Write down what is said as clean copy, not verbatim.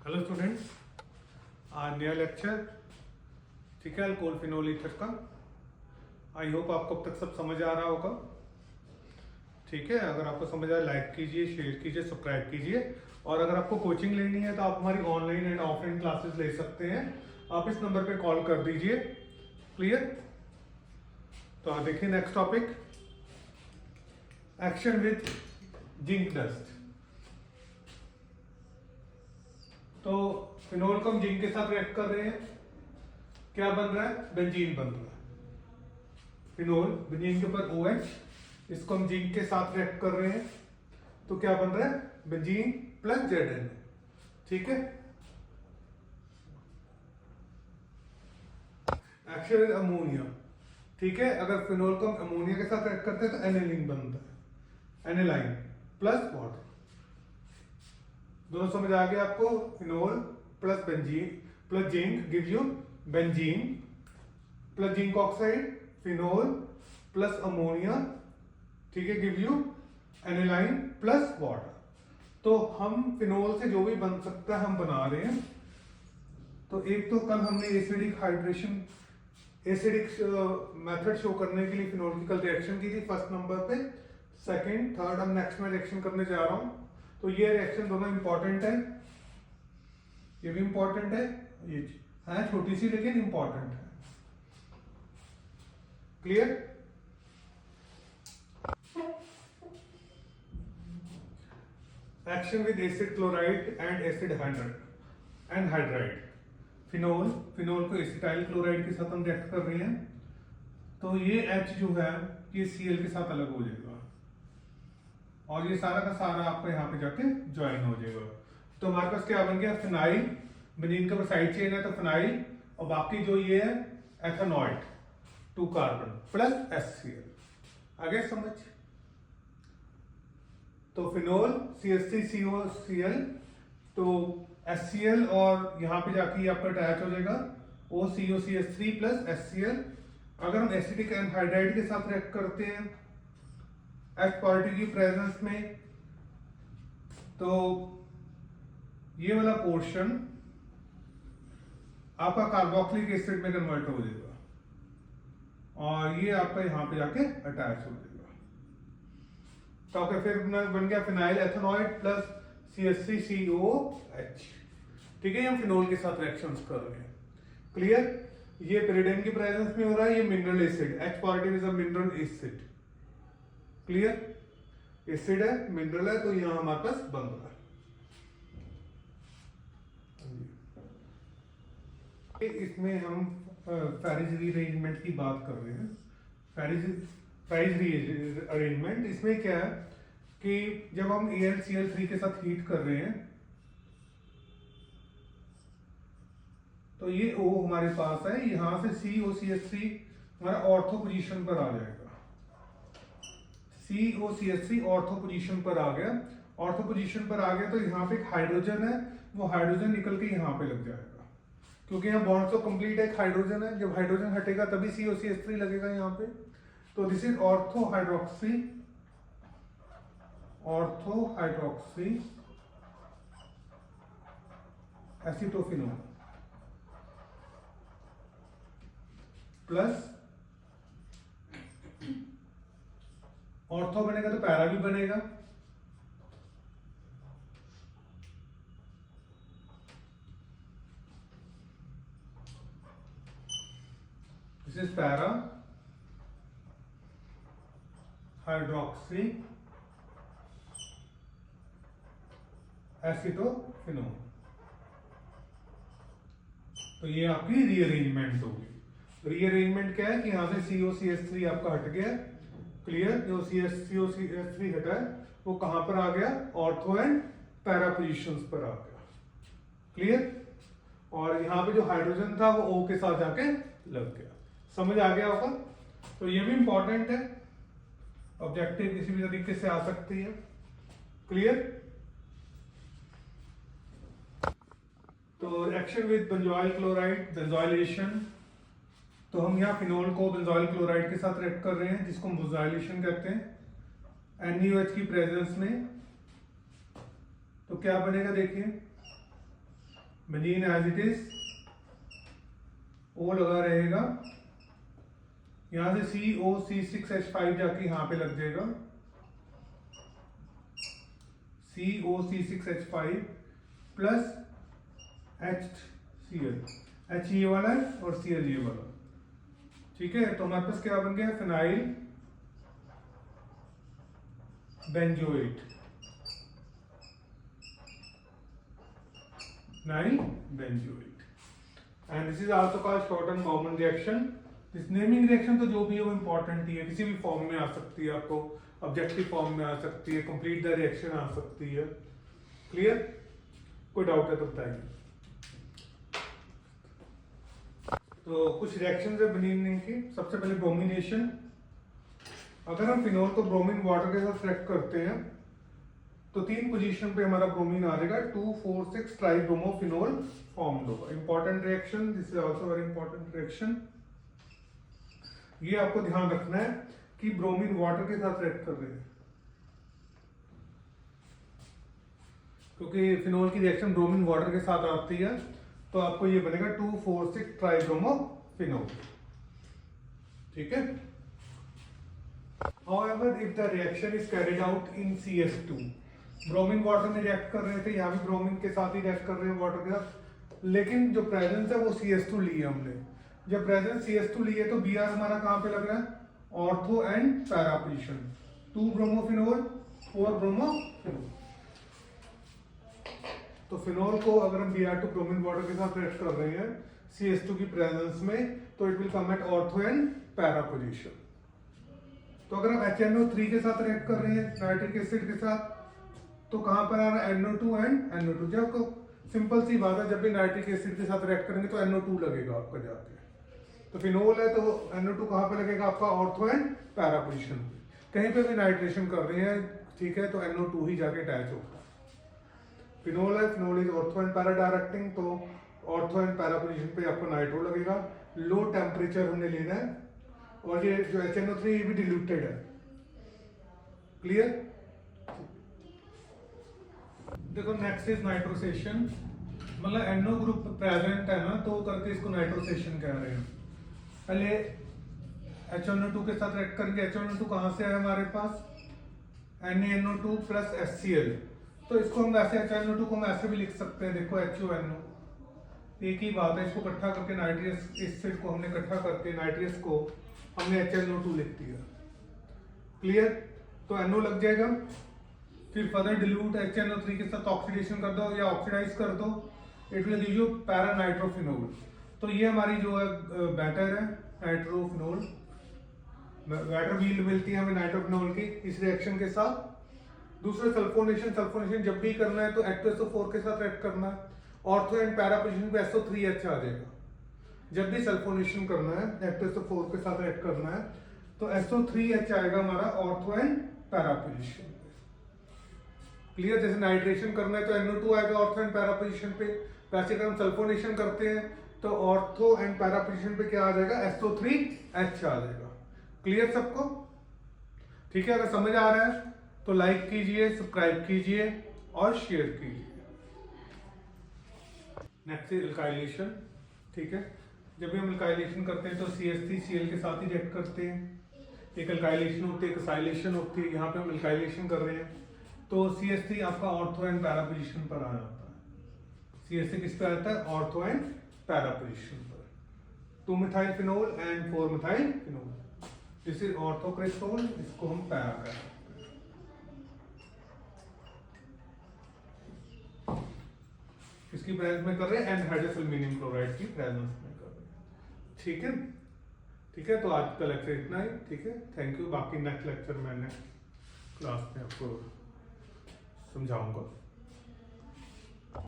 Hello students, आज नया lecture. ठीक है, अल्कोहल फिनोल ईथर का। आई होप आपको अब तक सब समझ आ रहा होगा। ठीक है, अगर आपको समझ आए लाइक कीजिए, शेयर कीजिए, सब्सक्राइब कीजिए। और अगर आपको कोचिंग लेनी है तो आप हमारी ऑनलाइन एंड ऑफलाइन क्लासेस ले सकते हैं। आप इस नंबर पे कॉल कर दीजिए। क्लियर? तो आप देखिए next topic, action with zinc dust. तो फिनोल को हम जिंक के साथ रिएक्ट कर रहे हैं, क्या बन रहा है? बेंजीन बन रहा है। फिनोल बेंजीन के ऊपर OH, इसको हम जिंक के साथ रिएक्ट कर रहे हैं तो क्या बन रहा है? Benzene plus Zn। ठीक है, एक्शन विद अमोनिया। ठीक है, अगर फिनोल को हम अमोनिया के साथ रिएक्ट करते हैं तो एनिलीन बनता है, एनिलाइन प्लस वाटर। दोनों समझ आ गया आपको? Phenol plus benzene plus zinc give you benzene plus zinc oxide, phenol plus ammonia, ठीक है, गिव यू एनिलाइन प्लस वाटर। तो हम फिनोल से जो भी बन सकता है हम बना रहे हैं। तो एक तो कल हमने acidic hydration, acidic method show करने के लिए फिनोल की कल रिएक्शन की थी फर्स्ट नंबर पे। सेकंड थर्ड हम नेक्स्ट में रिएक्शन करने जा रहा हूं। तो ये रिएक्शन दोनों इंपॉर्टेंट है, ये भी इंपॉर्टेंट है, ये है छोटी सी लेकिन इंपॉर्टेंट है। Clear? Action with acid chloride and acid hydride. Phenol को एसिटाइल क्लोराइड के साथ हम रिएक्ट कर रहे हैं। तो ये H जो है ये Cl के साथ अलग हो जाएगा और ये सारा का सारा आपको यहाँ पे जाके ज्वाइन हो जाएगा। तो हमारे पास क्या बन गया? फिनाइल, बेंजीन का साइड चेन है तो फिनाइल, और बाकी जो ये है एथेनॉइड 2 कार्बन प्लस HCl। आगे समझ? तो फिनोल CH3COCl, तो HCl और यहाँ पे जाके ये आपका अटैच हो जाएगा OCOCH3 प्लस HCl। अगर हम एसिटिक एनहाइड्राइड के साथ रिएक्ट करते हैं H पार्टिकल की प्रेजेंस में, तो ये वाला पोर्शन आपका कार्बोक्सिलिक एसिड में कन्वर्ट हो जाएगा और ये आपका यहां पे जाके अटैच हो जाएगा। तो आपका फिर बन गया फिनाइल एथेनॉइड प्लस CH3COH। ठीक है, हम फिनोल के साथ रिएक्शंस कर रहे हैं। क्लियर? ये पेरिडीन की प्रेजेंस में हो रहा है, ये mineral acid, H particle is a mineral acid. Clear? Acid है, मिनरल है, तो यहां हमारे पास बन रहा है। इसमें हम फेरिज रीअरेंजमेंट की बात कर रहे हैं। फेरिज रीअरेंजमेंट इसमें क्या है कि जब हम AlCl3 के साथ हीट कर रहे हैं तो ये O हमारे पास है, यहां से COCH3 हमारा ऑर्थो पोजीशन पर आ जाएगा। COCH3 ऑर्थो पोजीशन पर आ गया। ऑर्थो पोजीशन पर आ गया तो यहाँ पे एक हाइड्रोजन है, वो हाइड्रोजन निकल के यहाँ पे लग जाएगा, क्योंकि यहाँ बॉन्ड तो कंप्लीट है, एक हाइड्रोजन है। जब हाइड्रोजन हटेगा तभी COCH3 लगेगा यहाँ पे। तो this is ortho hydroxy acetophenol plus ortho बनेगा तो पैरा भी बनेगा। This is para hydroxy acetophenol. तो ये आपकी रीअरेंजमेंट होगी। रीअरेंजमेंट क्या है कि यहां से COCH3 आपका हट गया। क्लियर? जो COCH3 हटा है वो कहां पर आ गया? ऑर्थो एंड पैरा पोजिशंस पर आ गया। क्लियर? और यहां पे जो हाइड्रोजन था वो O के साथ जाके लग गया। समझ आ गया होगा? तो ये भी इंपॉर्टेंट है, ऑब्जेक्टिव किसी भी तरीके से आ सकती है। क्लियर? तो action with benzoyl chloride, benzoylation. तो हम यहाँ फिनोल को बेंजोइल क्लोराइड के साथ रिएक्ट कर रहे हैं, जिसको हम बेंजोइलेशन कहते हैं NaOH की प्रेजेंस में। तो क्या बनेगा देखिए, benzene as it is, O लगा रहेगा, यहां से COC6H5 जाके यहां पे लग जाएगा, COC6H5 प्लस HCl, H ये वाला है और Cl ये वाला, ठीक है। तो हमारे पास क्या बन गया, phenyl benzoate, phenyl benzoate, and this is also called shorten Bowman reaction. This naming reaction तो जो भी है वो इंपॉर्टेंट ही है, किसी भी फॉर्म में आ सकती है, आपको ऑब्जेक्टिव फॉर्म में आ सकती है, कंप्लीट द रिएक्शन आ सकती है। क्लियर? कोई डाउट है तो बताइए। तो कुछ रिएक्शन है बेंजीन की। सबसे पहले ब्रोमिनेशन। अगर हम फिनोल को ब्रोमीन वाटर के साथ रिएक्ट करते हैं तो 3 पोजीशन पे हमारा ब्रोमीन आ जाएगा, 2,4,6 ट्राइब्रोमोफिनोल फॉर्म्ड होगा। Important reaction, this is also very important reaction. ये आपको ध्यान रखना है कि ब्रोमीन वाटर के साथ रिएक्ट कर रहे हैं, क्योंकि फिनोल की रिएक्शन ब्रोमीन वाटर के साथ आती है, तो आपको ये बनेगा 2,4,6 ट्राइब्रोमोफिनोल, ठीक है। However, if the reaction is carried out in CS2, bromine water में रिएक्ट कर रहे थे, यहाँ भी ब्रोमीन के साथ ही रिएक्ट कर रहे हैं वाटर के साथ, लेकिन जो प्रेजेंस है वो CS2 ली है हमने। जब प्रेजेंस CS2 ली है तो Br हमारा कहाँ पे लग रहा है, ortho and para position, 2 bromophenol 4 bromophenol. तो फिनोल को अगर हम Br2 ब्रोमीन वाटर के साथ रिएक्ट कर रहे हैं CS2 की प्रेजेंस में, तो it will come at ortho and para position. तो अगर हम HNO3 के साथ रिएक्ट कर रहे हैं नाइट्रिक एसिड के साथ, तो कहां पर आ रहा है, NO2 एंड NO2। जब सिंपल सी बात है, जब भी नाइट्रिक एसिड के साथ रिएक्ट करेंगे तो NO2 लगेगा आपका जाके। तो फिनोल है तो NO2 कहां पे लगेगा आपका, ऑर्थो एंड पैरा पोजीशन पे। कहीं पे भी नाइट्रेशन कर रहे हैं, ठीक है, तो NO2 ही जाके अटैच होगा। फिनोल है, phenol is ortho and para directing, तो ऑर्थो एंड पैरा पोजीशन पे आपको नाइट्रो लगेगा। लो टेम्परेचर हमने लेना है, और ये जो HNO3 ये भी डिल्यूटेड है। क्लियर? देखो नेक्स्ट इज नाइट्रोसेशन, मतलब NO ग्रुप प्रेजेंट है ना, तो करके इसको नाइट्रोसेशन कह रहे हैं। पहले HNO2 के साथ रिएक्ट करेंगे, HNO2 कहां से है हमारे पास, NaNO2 प्लस HCl। तो इसको हम वैसे HNO2 को हम ऐसे भी लिख सकते हैं, देखो HONO, एक ही बात है। इसको इकट्ठा करके नाइट्रियस एसिड को हमने इकट्ठा करके नाइट्रियस को हमने HNO2 लिख दिया। क्लियर? तो NO लग जाएगा, फिर फर्दर डिल्यूट HNO3 के साथ ऑक्सीडेशन कर दो या ऑक्सीडाइज कर दो, it will give you para nitrophenol. तो ये हमारी जो है बैटर है नाइट्रोफिनोल, बैटर व्हील मिलती है हमें नाइट्रोफिनोल की इस रिएक्शन के साथ। दूसरा सल्फोनेशन, सल्फोनेशन जब भी करना है तो H2SO4 के साथ रिएक्ट करना है, ऑर्थो एंड पैरा पोजीशन पे SO3H आ जाएगा। जब भी सल्फोनेशन करना है, H2SO4 के साथ रिएक्ट करना है, तो SO3H आएगा हमारा ऑर्थो एंड पैरा पोजीशन पे। क्लियर? जैसे नाइट्रेशन करना है तो NO2 आएगा ऑर्थो एंड पैरा पोजीशन पे, वैसे अगर हम सल्फोनेशन करते हैं तो ऑर्थो एंड पैरा पोजीशन पे क्या आ जाएगा, SO3H आ जाएगा। क्लियर सबको? ठीक है, अगर समझ आ रहा है तो लाइक कीजिए, सब्सक्राइब कीजिए और शेयर कीजिए। Next is alkylation. ठीक है, जब भी हम एल्काइलेशन करते हैं तो CH3Cl के साथ ही रिएक्ट करते हैं। एक एल्काइलेशन होती है, एक एसाइलेशन होती है। यहाँ पे हम एल्काइलेशन कर रहे हैं तो CH3 आपका ऑर्थो एंड पैरा पोजीशन पर आ जाता है। CH3 किस पे आता है, ऑर्थो एंड पैरा पोजीशन पर। 2 methyl phenol and 4 methyl phenol, this is orthocresol, इसको हम पैरा कहते हैं। इसकी प्रेजेंस में कर रहे हैं, एंड हाइड्रोसल्फेनियम क्लोराइड की प्रेजेंस में कर रहे हैं। ठीक है, ठीक है, तो आज का लेक्चर इतना ही। ठीक है, थैंक यू। बाकी नेक्स्ट लेक्चर मैं नेक्स्ट क्लास में आपको समझाऊंगा।